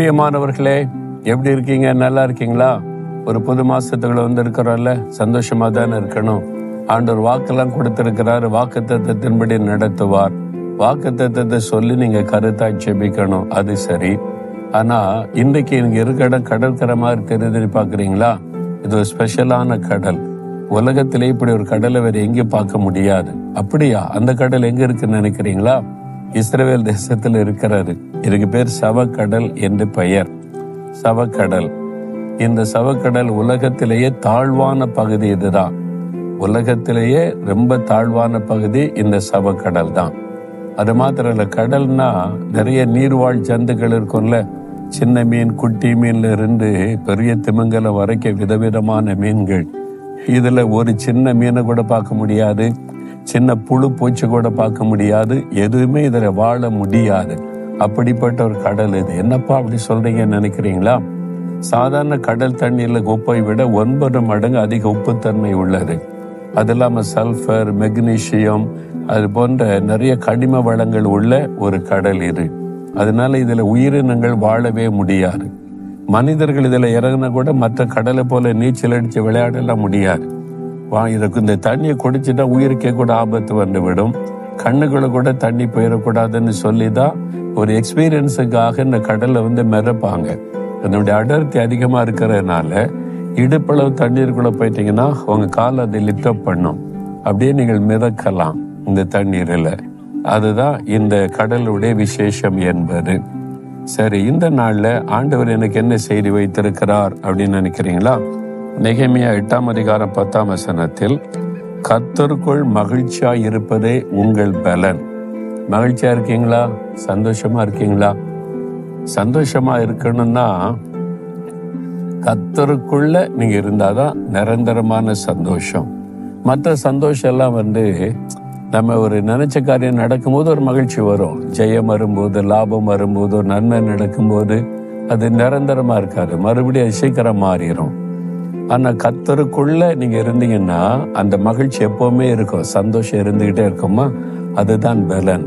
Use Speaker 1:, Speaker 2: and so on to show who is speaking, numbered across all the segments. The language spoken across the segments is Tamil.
Speaker 1: பிரியமானவர்களே, எப்படி இருக்கீங்க? நல்லா இருக்கீங்களா? ஒரு புது மாசத்துக்குள்ள இருக்கிறோம்ல, சந்தோஷமா தானே இருக்கணும். ஆண்டவர் வாக்கெல்லாம் கொடுத்திருக்கிறாரு. வாக்குத்தத்தத்தின்படி நடத்துவார். வாக்குத்தத்தத்தை சொல்லி நீங்க கருத்தா ஜெபிக்கணும். அது சரி. ஆனா இன்றைக்கு நீங்க இருக்க இடம் கடற்கரை மாதிரி தெரியுதுன்னு பாக்குறீங்களா? இது ஒரு ஸ்பெஷலான கடல். உலகத்திலே இப்படி ஒரு கடலை வேற எங்கேயும் பார்க்க முடியாது. அப்படியா? அந்த கடல் எங்க இருக்குன்னு நினைக்கிறீங்களா? இஸ்ரவேல் தேசத்தில் இருக்கிறாரு. இதுக்கு பேர் சவக்கடல் என்று பெயர். சவக்கடல். இந்த சவக்கடல் உலகத்திலேயே தாழ்வான பகுதி. இதுதான் உலகத்திலேயே ரொம்ப தாழ்வான பகுதி. இந்த சவக்கடல் தான். அது மாத்திரம் இல்ல, கடல்னா நிறைய நீர்வாழ் ஜந்துக்கள் இருக்கும்ல. சின்ன மீன், குட்டி மீன்ல இருந்து பெரிய திமிங்கலம் வரைக்கும் விதவிதமான மீன்கள். இதுல ஒரு சின்ன மீனை கூட பார்க்க முடியாது. சின்ன புழு பூச்சி கூட பார்க்க முடியாது. எதுவுமே இதுல வாழ முடியாது. அப்படிப்பட்ட ஒரு கடல் இது. என்னப்பா அப்படி சொல்றீங்கன்னு நினைக்கிறீங்களா? சாதாரண கடல் தண்ணீர்ல உப்பை விட 9 மடங்கு அதிக உப்புத்தன்மை உள்ளது. அது இல்லாம சல்பர், மெக்னீசியம், அது போன்ற நிறைய கனிம வளங்கள் உள்ள ஒரு கடல் இது. அதனால இதுல உயிரினங்கள் வாழவே முடியாது. மனிதர்கள் இதுல இறங்கினா கூட மற்ற கடலை போல நீச்சல் அடிச்சு விளையாடலாம் முடியாது. இதுக்கு இந்த தண்ணியை குடிச்சுட்டா உயிருக்கே கூட ஆபத்து வந்துவிடும். கண்ணுக்குள்ள கூட தண்ணி போயிடக்கூடாதுன்னு சொல்லிதான் ஒரு எக்ஸ்பீரியன்ஸுக்காக இந்த கடல்ல மிதப்பாங்க. அதனுடைய அடர்த்தி அதிகமா இருக்கிறதுனால இடுப்பளவு தண்ணீருக்குள்ள போயிட்டீங்கன்னா உங்க கால் அதை லிஃப்ட் அப் பண்ணும். அப்படியே நீங்கள் மிதக்கலாம் இந்த தண்ணீரில். அதுதான் இந்த கடலுடைய விசேஷம் என்பது. சரி, இந்த நாள்ல ஆண்டவர் எனக்கு என்ன செய்தி வைத்திருக்கிறார் அப்படின்னு நினைக்கிறீங்களா? நெகேமியா 8ஆம் அதிகாரம் 10ஆம் வசனத்தில், கர்த்தருக்குள் மகிழ்ச்சியா இருப்பதே உங்கள் பலன். மகிழ்ச்சியா இருக்கீங்களா? சந்தோஷமா இருக்கீங்களா? சந்தோஷமா இருக்கணும்னா கர்த்தருக்குள்ள நீங்க இருந்தாதான் நிரந்தரமான சந்தோஷம். மற்ற சந்தோஷம் எல்லாம் நம்ம ஒரு நினைச்ச காரியம் நடக்கும்போது ஒரு மகிழ்ச்சி வரும். ஜெயம் வரும்போது, லாபம் வரும்போது, ஒரு நன்மை நடக்கும்போது அது நிரந்தரமா இருக்காது. மறுபடியும் அது சீக்கிரம் மாறிடும். ஆனா கர்த்தருக்குள்ள நீங்க இருந்தீங்கன்னா அந்த மகிழ்ச்சி எப்பவுமே இருக்கும். சந்தோஷம் இருந்துகிட்டே இருக்குமா? அதுதான் பலன்.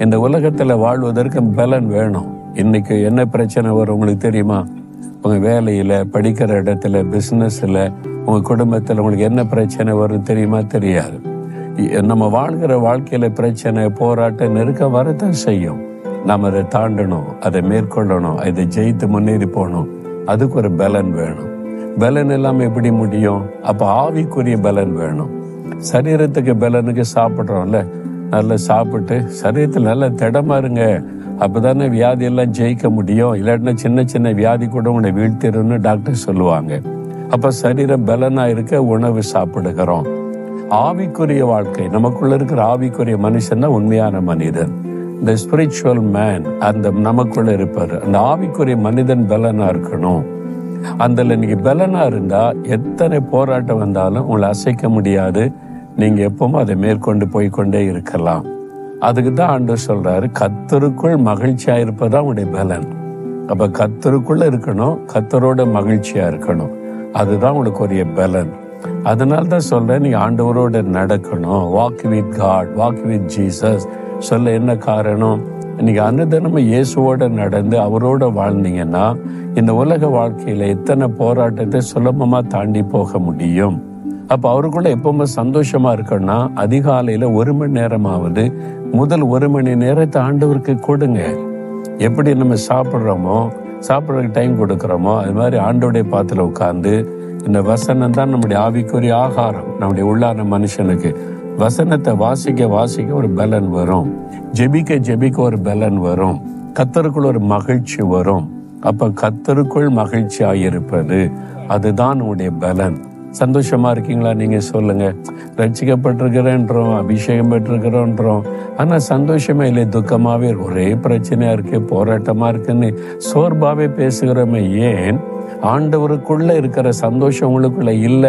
Speaker 1: இந்த உலகத்துல வாழ்வதற்கு பலன் வேணும். இன்னைக்கு என்ன பிரச்சனை வரும் உங்களுக்கு தெரியுமா? உங்க வேலையில, படிக்கிற இடத்துல, பிசினஸ்ல, உங்க குடும்பத்துல உங்களுக்கு என்ன பிரச்சனை வரும் தெரியுமா? தெரியாது. நம்ம வாழ்கிற வாழ்க்கையில பிரச்சனை, போராட்டம், நெருக்கம் வரத்தான் செய்யும். நாம அதை தாண்டணும், அதை மேற்கொள்ளணும், அதை ஜெயித்து முன்னேறி போகணும். அதுக்கு ஒரு பலன் வேணும். பலன் இல்லாம எப்படி முடியும்? அப்ப ஆவிக்குரிய பலன் வேணும். சரீரத்துக்கு பலனுக்கு சாப்பிட்றோம்ல, நல்லா சாப்பிட்டு சரீரத்தில் நல்லா திடமா இருங்க. அப்பதானே வியாதி எல்லாம் ஜெயிக்க முடியும். இல்லாட்டினா சின்ன சின்ன வியாதி கூட உங்களை வீழ்த்திடும்னு டாக்டர் சொல்லுவாங்க. அப்ப சரீரம் பலனா இருக்க உணவு சாப்பிடுகிறோம். ஆவிக்குரிய வாழ்க்கை, நமக்குள்ள இருக்கிற ஆவிக்குரிய மனுஷன் தான் உண்மையான மனிதன். இந்த ஸ்பிரிச்சுவல் மேன் அந்த நமக்குள்ள இருப்பாரு. அந்த ஆவிக்குரிய மனிதன் பலனா இருக்கணும். அந்த நீங்க பலனா இருந்தா எத்தனை போராட்டம் வந்தாலும் உங்களை அசைக்க முடியாது. நீங்க எப்பவும் அதை மேற்கொண்டு போய்கொண்டே இருக்கலாம். அதுக்கு தான் ஆண்டவர் சொல்றாரு, கர்த்தருக்குள் மகிழ்ச்சியா இருப்பதா உங்களுடைய பலன். அப்ப கர்த்தருக்குள்ள இருக்கணும், கர்த்தரோட மகிழ்ச்சியா இருக்கணும். அதுதான் உங்களுக்கு ஒரு பலன். அதனால தான் சொல்றேன், நீங்க ஆண்டவரோட நடக்கணும். Walk with God, walk with Jesus சொல்ல என்ன காரணம்? நீங்க அனுதினமும் இயேசுவோட நடந்து அவரோட வாழ்ந்தீங்கன்னா இந்த உலக வாழ்க்கையில எத்தனை போராட்டத்தை சுலபமா தாண்டி போக முடியும். அப்ப அவருக்குள்ள எப்பவுமே சந்தோஷமா இருக்கணும்னா அதிகாலையில 1 மணி நேரமாவது முதல் 1 மணி நேரத்தை ஆண்டவருக்கு கொடுங்க. எப்படி நம்ம சாப்பிட்றோமோ, சாப்பிட்றதுக்கு டைம் கொடுக்குறோமோ, அது மாதிரி ஆண்டவருடைய பாத்துல உட்கார்ந்து இந்த வசனம் தான் நம்முடைய ஆவிக்குரிய ஆகாரம். நம்முடைய உள்ளான மனுஷனுக்கு வசனத்தை வாசிக்க வாசிக்க ஒரு பலன் வரும். ஜெபிக்க ஜெபிக்க ஒரு பலன் வரும். கர்த்தருக்குள் ஒரு மகிழ்ச்சி வரும். அப்ப கர்த்தருக்குள் மகிழ்ச்சியா இருப்பது அதுதான் உங்களுடைய பலன். சந்தோஷமா இருக்கீங்களா? நீங்க சொல்லுங்க. ரட்சிக்கப்பட்டிருக்கிறேன்றோம், அபிஷேகம் பெற்றிருக்கிறோன்றோம், ஆனா சந்தோஷமே இல்லை, துக்கமாவே ஒரே பிரச்சனையா இருக்கு, போராட்டமா இருக்குன்னு சோர்வாவே பேசுகிறோமே. ஏன்? ஆண்டவருக்குள்ள இருக்கிற சந்தோஷம் உங்களுக்குள்ள இல்ல.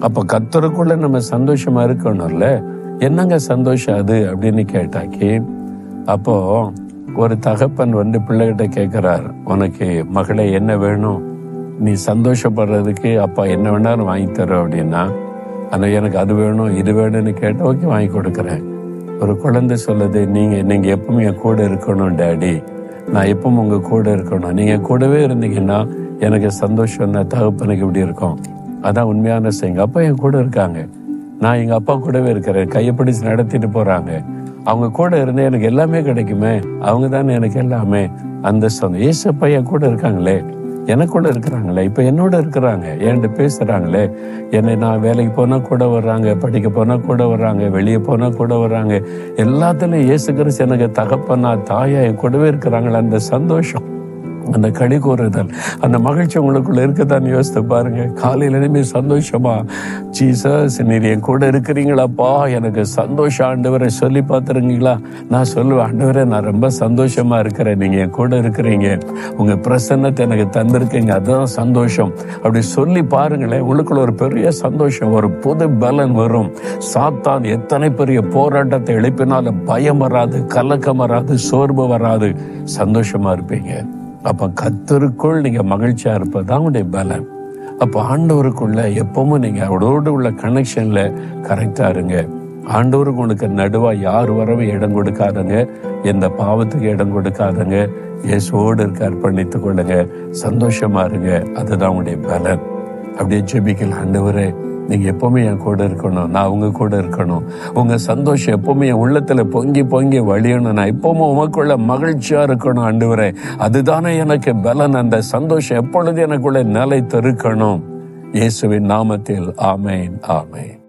Speaker 1: அப்ப கர்த்தருக்குள்ள நம்ம சந்தோஷமா இருக்கணும்ல. என்னங்க சந்தோஷம் அது அப்படின்னு கேட்டாக்கி, அப்போ ஒரு தகப்பன் பிள்ளைகிட்ட கேட்கிறார், உனக்கு மகளே என்ன வேணும்? நீ சந்தோஷப்படுறதுக்கு அப்பா என்ன வேணாலும் வாங்கி தரோம் அப்படின்னா, ஆனா எனக்கு அது வேணும் இது வேணும்னு கேட்டா ஓகே வாங்கி கொடுக்குறேன். ஒரு குழந்தை சொல்லுது, நீங்க எப்பவுமே என் கூட இருக்கணும் டாடி, நான் எப்பவும் உங்க கூட இருக்கணும். நீங்க கூடவே இருந்தீங்கன்னா எனக்கு சந்தோஷம் தான். தகப்பனுக்கு இப்படி இருக்கும். அதான் உண்மையான எங்க அப்பா என் கூட இருக்காங்க. நான் எங்க அப்பா கூடவே இருக்கிறேன். கையை பிடிச்சு நடத்திட்டு போறாங்க. அவங்க கூட இருந்தா எனக்கு எல்லாமே கிடைக்குமே. அவங்க தானே எனக்கு எல்லாமே. அந்த ஏசப்பா என் கூட இருக்காங்களே, எனக்குள்ள இருக்கிறாங்களே, இப்ப என்னோட இருக்கிறாங்க, என்கிட்ட பேசுறாங்களே. என்னை நான் வேலைக்கு போனா கூட வர்றாங்க, படிக்க போனா கூட வர்றாங்க, வெளியே போனா கூட வர்றாங்க. எல்லாத்துலயும் இயேசு கிறிஸ்து எனக்கு தகப்பனா தாயா என் கூடவே இருக்கிறாங்களே. அந்த சந்தோஷம், அந்த களி கூறுதல், அந்த மகிழ்ச்சி உங்களுக்குள்ள இருக்குதான்னு யோசித்து பாருங்க. காலையில இனிமே சந்தோஷமா, ஜீசஸ் நீர் என் கூட இருக்கிறீங்களாப்பா, எனக்கு சந்தோஷம் ஆண்டவரை சொல்லி பார்த்துருங்களா. நான் சொல்லுவேன், ஆண்டவரே நான் ரொம்ப சந்தோஷமா இருக்கிறேன், நீங்க என் கூட இருக்கிறீங்க, உங்க பிரசன்னத்தை எனக்கு தந்திருக்கீங்க, அதுதான் சந்தோஷம். அப்படி சொல்லி பாருங்களேன், உங்களுக்குள்ள ஒரு பெரிய சந்தோஷம், ஒரு புது பலன் வரும். சாத்தான் எத்தனை பெரிய போராட்டத்தை எழுப்பினாலும் பயம் வராது, கலக்கம் வராது, சோர்வு வராது, சந்தோஷமா இருப்பீங்க. அப்ப கர்த்தருக்குள் நீங்க மகிழ்ச்சியா இருப்பதுதான் உங்களுடைய பலன். அப்ப ஆண்டவருக்குள்ள எப்பவும் நீங்க அவரோடு உள்ள கனெக்ஷன்ல கரெக்டா இருங்க. ஆண்டவருக்கு உனக்கு நடுவா யார் வரவே இடம் கொடுக்காதங்க, எந்த பாவத்துக்கு இடம் கொடுக்காதங்க. இயேசுவோடு இருக்க அர்ப்பணித்துக் கொள்ளுங்க, சந்தோஷமா இருங்க. அதுதான் உங்களுடைய பலன். அப்படியே ஜெபிக்கலாம். ஆண்டவரே நீங்க எப்பவுமே என் கூட இருக்கணும், நான் உங்க கூட இருக்கணும். உங்க சந்தோஷம் எப்பவுமே என் உள்ளத்துல பொங்கி பொங்கி வழியணும். நான் எப்பவுமே உமக்குள்ள மகிழ்ச்சியா இருக்கணும் ஆண்டவரே. அதுதானே எனக்கு பலன். அந்த சந்தோஷம் எப்பொழுது எனக்குள்ள நிலைத்திருக்கணும். இயேசுவின் நாமத்தில் ஆமேன், ஆமேன்.